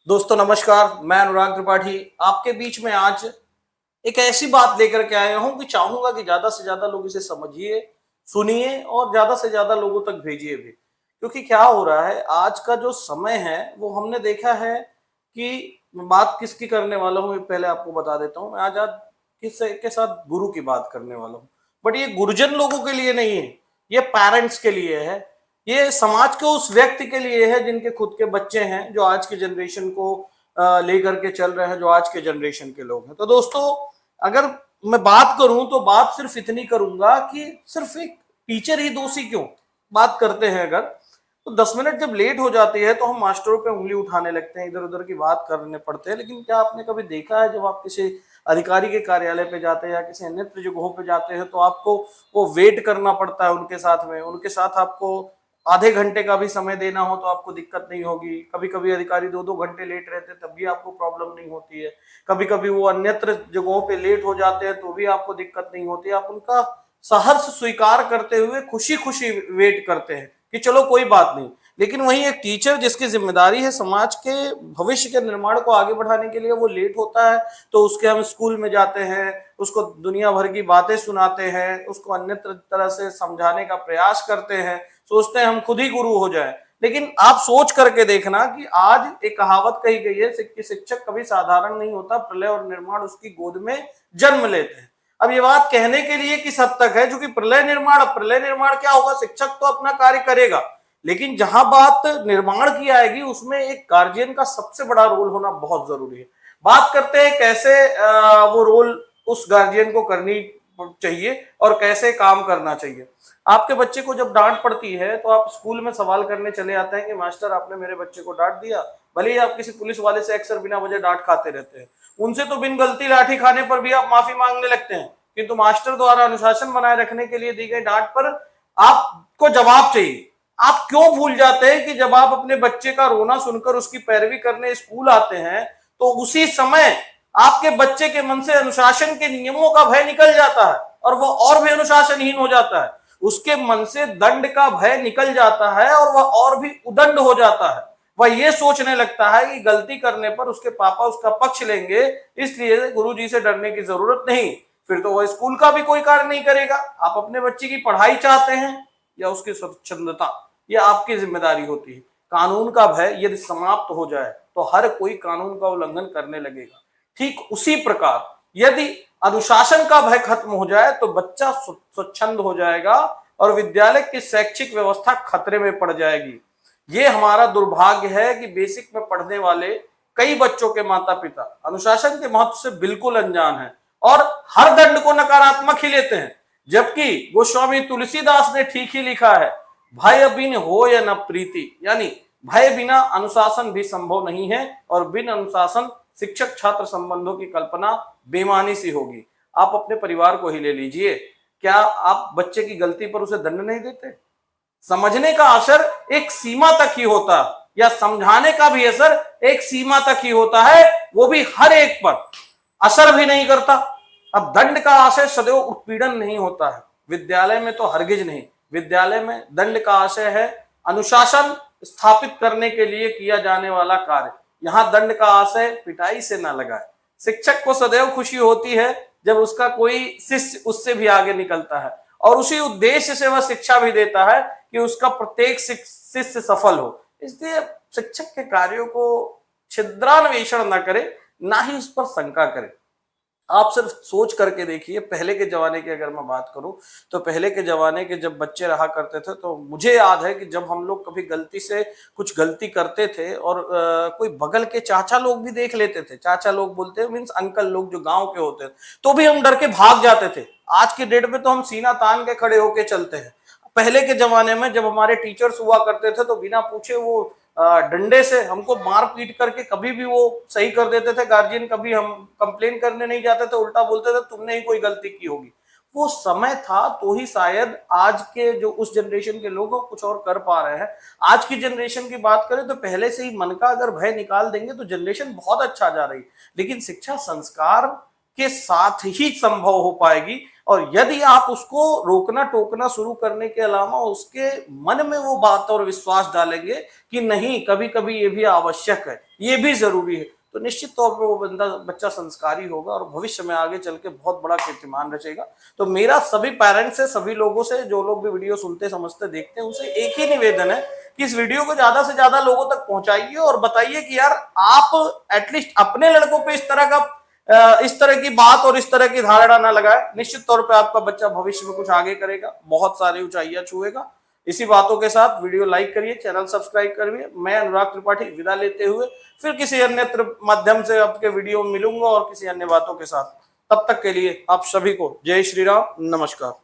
दोस्तों नमस्कार, मैं अनुराग त्रिपाठी आपके बीच में आज एक ऐसी बात लेकर के आया हूं कि चाहूंगा कि ज्यादा से ज्यादा लोग इसे समझिए, सुनिए और ज्यादा से ज्यादा लोगों तक भेजिए भी। क्योंकि क्या हो रहा है, आज का जो समय है वो हमने देखा है कि मैं बात किसकी करने वाला हूं, ये पहले आपको बता देता हूं। मैं आज किस के साथ गुरु की बात करने वाला हूं, बट ये गुरुजन लोगों के लिए नहीं है, ये पेरेंट्स के लिए है, ये समाज के उस व्यक्ति के लिए है जिनके खुद के बच्चे हैं, जो आज की जनरेशन को लेकर के चल रहे हैं, जो आज के जनरेशन के लोग हैं। तो दोस्तों, अगर मैं बात करूं तो बात सिर्फ इतनी करूंगा कि सिर्फ एक टीचर ही दोषी क्यों। बात करते हैं अगर, तो 10 मिनट जब लेट हो जाती है तो हम मास्टरों पे उंगली उठाने लगते हैं, इधर उधर की बात करने पड़ते हैं। लेकिन क्या आपने कभी देखा है, जब आप किसी अधिकारी के कार्यालय पे जाते हैं या किसी अन्य जगहों पे जाते हैं तो आपको वो वेट करना पड़ता है उनके साथ में, उनके साथ आपको आधे घंटे का भी समय देना हो तो आपको दिक्कत नहीं होगी। कभी कभी अधिकारी 2-2 घंटे लेट रहते तब भी आपको प्रॉब्लम नहीं होती है। कभी कभी वो अन्यत्र जगहों पे लेट हो जाते हैं तो भी आपको दिक्कत नहीं होती। आप उनका सहर्ष स्वीकार करते हुए खुशी खुशी वेट करते हैं कि चलो कोई बात नहीं। लेकिन वही एक टीचर जिसकी जिम्मेदारी है समाज के भविष्य के निर्माण को आगे बढ़ाने के लिए, वो लेट होता है तो उसके हम स्कूल में जाते हैं, उसको दुनिया भर की बातें सुनाते हैं, उसको अन्य तरह से समझाने का प्रयास करते हैं, सोचते हैं हम खुद ही गुरु हो जाए। लेकिन आप सोच करके देखना कि आज एक कहावत कही गई है कि शिक्षक कभी साधारण नहीं होता, प्रलय और निर्माण उसकी गोद में जन्म लेते हैं। अब ये बात कहने के लिए किस हद तक है, जो कि प्रलय निर्माण क्या होगा, शिक्षक तो अपना कार्य करेगा, लेकिन जहां बात निर्माण की आएगी उसमें एक गार्जियन का सबसे बड़ा रोल होना बहुत जरूरी है। बात करते हैं कैसे वो रोल उस गार्जियन को करनी चाहिए और कैसे काम करना चाहिए। आपके बच्चे को जब डांट पड़ती है तो आप स्कूल में सवाल करने चले आते हैं कि मास्टर आपने मेरे बच्चे को डांट दिया। भले ही आप किसी पुलिस वाले से अक्सर बिना वजह डांट खाते रहते हैं, उनसे तो बिन गलती लाठी खाने पर भी आप माफी मांगने लगते हैं, किंतु मास्टर द्वारा अनुशासन बनाए रखने के लिए दी गई डांट पर आपको जवाब चाहिए। आप क्यों भूल जाते हैं कि जब आप अपने बच्चे का रोना सुनकर उसकी पैरवी करने स्कूल आते हैं तो उसी समय आपके बच्चे के मन से अनुशासन के नियमों का भय निकल जाता है और वह और भी अनुशासनहीन हो जाता है। उसके मन से दंड का भय निकल जाता है और वह और भी उदंड हो जाता है। वह यह सोचने लगता है कि गलती करने पर उसके पापा उसका पक्ष लेंगे, इसलिए गुरुजी से डरने की जरूरत नहीं। फिर तो वह स्कूल का भी कोई कार्य नहीं करेगा। आप अपने बच्चे की पढ़ाई चाहते हैं या उसकी स्वच्छंदता, यह आपकी जिम्मेदारी होती है। कानून का भय यदि समाप्त हो जाए तो हर कोई कानून का उल्लंघन करने लगेगा। ठीक उसी प्रकार यदि अनुशासन का भय खत्म हो जाए तो बच्चा स्वच्छंद हो जाएगा और विद्यालय की शैक्षिक व्यवस्था खतरे में पड़ जाएगी। ये हमारा दुर्भाग्य है कि बेसिक में पढ़ने वाले कई बच्चों के माता पिता अनुशासन के महत्व से बिल्कुल अनजान हैं और हर दंड को नकारात्मक ही लेते हैं। जबकि गोस्वामी तुलसीदास ने ठीक ही लिखा है, भय बिन हो या न प्रीति, यानी भय बिना अनुशासन भी संभव नहीं है और बिन अनुशासन शिक्षक छात्र संबंधों की कल्पना बेमानी सी होगी। आप अपने परिवार को ही ले लीजिए, क्या आप बच्चे की गलती पर उसे दंड नहीं देते? समझने का असर एक सीमा तक ही होता है, या समझाने का भी असर एक सीमा तक ही होता है, वो भी हर एक पर असर भी नहीं करता। अब दंड का आशय सदैव उत्पीड़न नहीं होता है, विद्यालय में तो हरगिज नहीं। विद्यालय में दंड का आशय है अनुशासन स्थापित करने के लिए किया जाने वाला कार्य। यहां दंड का आशय पिटाई से ना लगाए। शिक्षक को सदैव खुशी होती है जब उसका कोई शिष्य उससे भी आगे निकलता है और उसी उद्देश्य से वह शिक्षा भी देता है कि उसका प्रत्येक शिष्य सफल हो। इसलिए शिक्षक के कार्यों को छिद्रान्वेषण न करे, ना ही उस पर शंका करे। आप सिर्फ सोच करके देखिए, पहले के जमाने की अगर मैं बात करूं तो पहले के जमाने के जब बच्चे रहा करते थे तो मुझे याद है कि जब हम लोग कभी गलती से कुछ गलती करते थे और कोई बगल के चाचा लोग भी देख लेते थे, चाचा लोग बोलते हैं मीन्स अंकल लोग जो गांव के होते थे, तो भी हम डर के भाग जाते थे। आज की डेट में तो हम सीना तान के खड़े होके चलते हैं। पहले के जमाने में जब हमारे टीचर्स हुआ करते थे तो बिना पूछे वो डंडे से हमको मार पीट करके कभी भी वो सही कर देते थे। गार्जियन कभी हम कंप्लेन करने नहीं जाते थे, उल्टा बोलते थे तुमने ही कोई गलती की होगी। वो समय था तो ही शायद आज के जो उस जनरेशन के लोग कुछ और कर पा रहे हैं। आज की जनरेशन की बात करें तो पहले से ही मन का अगर भय निकाल देंगे तो जनरेशन बहुत अच्छा जा रही है। लेकिन शिक्षा संस्कार के साथ ही संभव हो पाएगी। और यदि आप उसको रोकना टोकना शुरू करने के अलावा उसके मन में वो बात और विश्वास डालेंगे कि नहीं, कभी कभी ये भी आवश्यक है, ये भी जरूरी है, तो निश्चित तौर पर वो बच्चा संस्कारी होगा और भविष्य में आगे चल के बहुत बड़ा कीर्तिमान रचेगा। तो मेरा सभी पेरेंट्स से, सभी लोगों से, जो लोग भी वीडियो सुनते समझते देखते हैं, उनसे एक ही निवेदन है कि इस वीडियो को ज्यादा से ज्यादा लोगों तक पहुंचाइए और बताइए कि यार आप एटलीस्ट अपने लड़कों पे इस तरह की बात और इस तरह की धारणा ना लगाए। निश्चित तौर पे आपका बच्चा भविष्य में कुछ आगे करेगा, बहुत सारी ऊंचाइयां छुएगा। इसी बातों के साथ वीडियो लाइक करिए, चैनल सब्सक्राइब करिए। मैं अनुराग त्रिपाठी विदा लेते हुए फिर किसी अन्य माध्यम से आपके वीडियो में मिलूंगा और किसी अन्य बातों के साथ। तब तक के लिए आप सभी को जय श्री राम, नमस्कार।